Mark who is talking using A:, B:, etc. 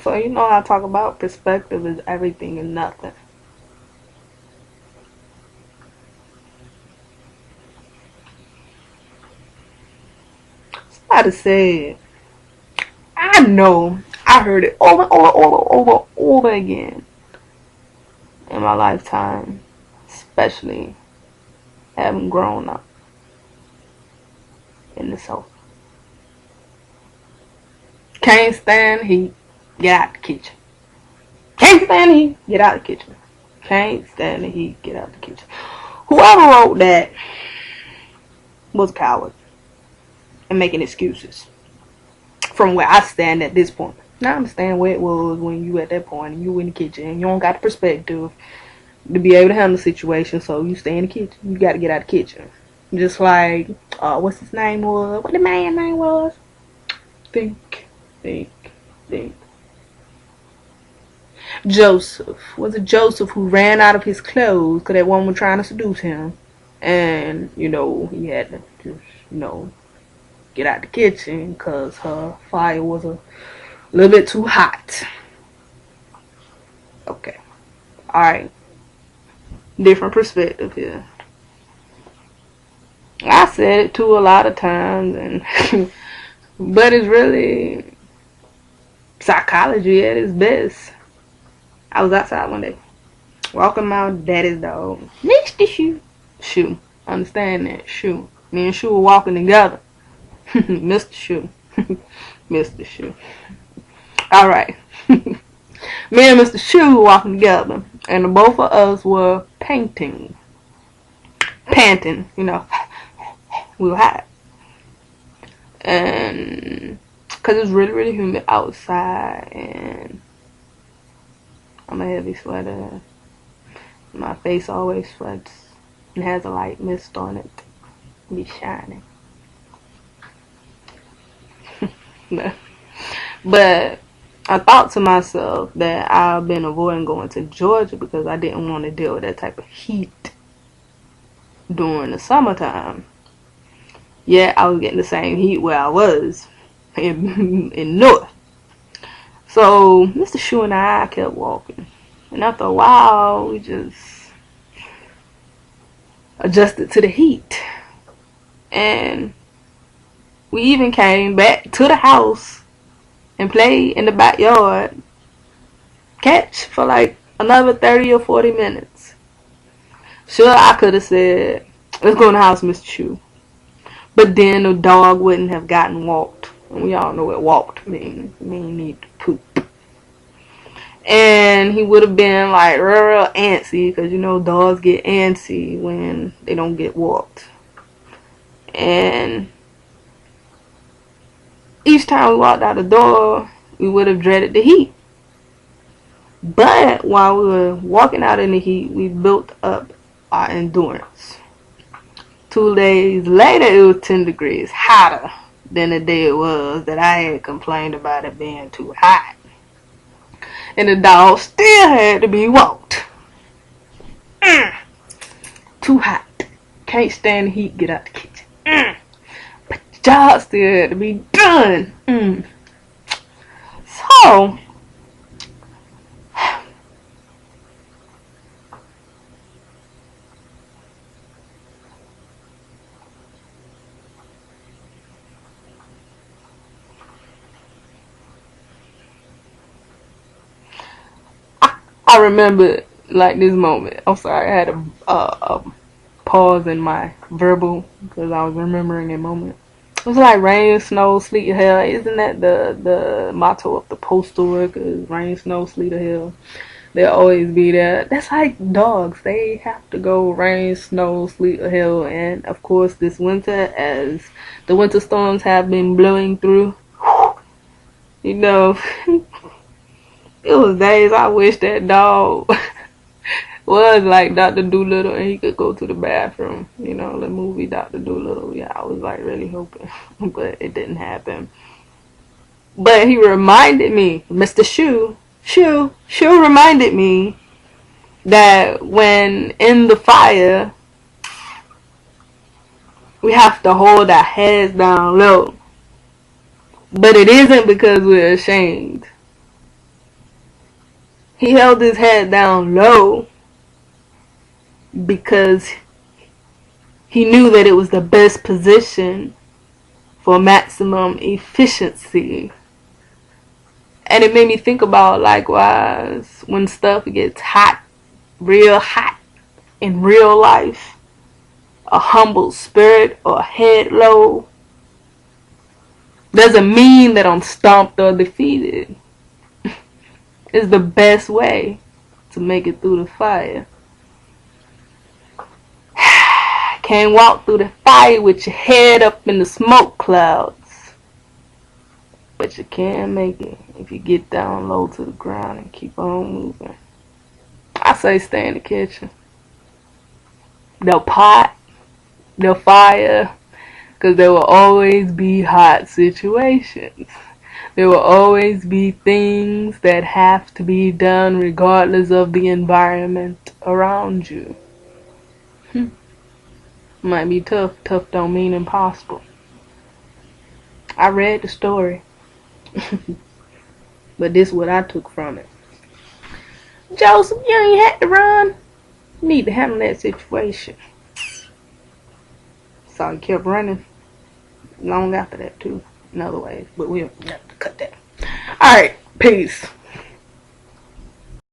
A: So you know I talk about perspective is everything and nothing. Somebody said, I know I heard it over again in my lifetime, especially having grown up in the South. Can't stand heat, get out the kitchen. Can't stand the heat, get out the kitchen. Can't stand the heat, get out the kitchen. Whoever wrote that was a coward and making excuses from where I stand at this point. Now I understand where it was when you at that point and you in the kitchen and you don't got the perspective to be able to handle the situation, so you stay in the kitchen. You got to get out of the kitchen. Just like, what's his name was? What the man's name was? Think, think, think. Joseph. Was it Joseph who ran out of his clothes because that woman was trying to seduce him? And, he had to just, get out the kitchen because her fire was a little bit too hot. Okay. Alright. Different perspective here. I said it too a lot of times, and but it's really psychology at its best. I was outside one day, walking my daddy's dog. Mr. Shoe. Shoe. Understand that? Shoe. Me and Shoe were walking together. Mr. Shoe. Mr. Shoe. Alright. Me and Mr. Shoe were walking together, and the both of us were panting. We were hot. And because it's really, really humid outside, and I'm a heavy sweater. My face always sweats and has a light mist on it. Be shining. But I thought to myself that I've been avoiding going to Georgia because I didn't want to deal with that type of heat during the summertime. Yeah, I was getting the same heat where I was in North. So Mr. Shoe and I kept walking, and after a while we just adjusted to the heat, and we even came back to the house and played in the backyard catch for like another 30 or 40 minutes. Sure, I could have said, let's go in the house, Mr. Shoe. But then the dog wouldn't have gotten walked. And we all know what walked means. It means need to poop. And he would have been like real antsy, because dogs get antsy when they don't get walked. And each time we walked out the door, we would have dreaded the heat. But while we were walking out in the heat, we built up our endurance. 2 days later, it was 10 degrees hotter than the day it was that I had complained about it being too hot. And the dog still had to be walked. Too hot. Can't stand the heat, get out the kitchen. But the job still had to be done. So, I remember like this moment. I'm sorry, I had a pause in my verbal because I was remembering a moment. It was like rain, snow, sleet, or hail. Isn't that the motto of the postal workers? Rain, snow, sleet, or hail. They'll always be there. That's like dogs. They have to go rain, snow, sleet, or hail. And of course, this winter, as the winter storms have been blowing through, it was days I wish that dog was like Dr. Doolittle and he could go to the bathroom. The movie Dr. Doolittle. Yeah, I was like really hoping, but it didn't happen. But he reminded me, Mr. Shoe reminded me that when in the fire, we have to hold our heads down low. But it isn't because we're ashamed. He held his head down low because he knew that it was the best position for maximum efficiency. And it made me think about, likewise, when stuff gets hot, real hot in real life, a humble spirit or head low doesn't mean that I'm stomped or defeated. It's the best way to make it through the fire. Can't walk through the fire with your head up in the smoke clouds, but you can make it if you get down low to the ground and keep on moving. I say stay in the kitchen. The pot, the fire, because there will always be hot situations. There will always be things that have to be done regardless of the environment around you. Might be tough. Tough don't mean impossible. I read the story. But this is what I took from it. Joseph, you ain't had to run. You need to handle that situation. So he kept running long after that too, in other ways. But we'll have to cut that. Alright, peace.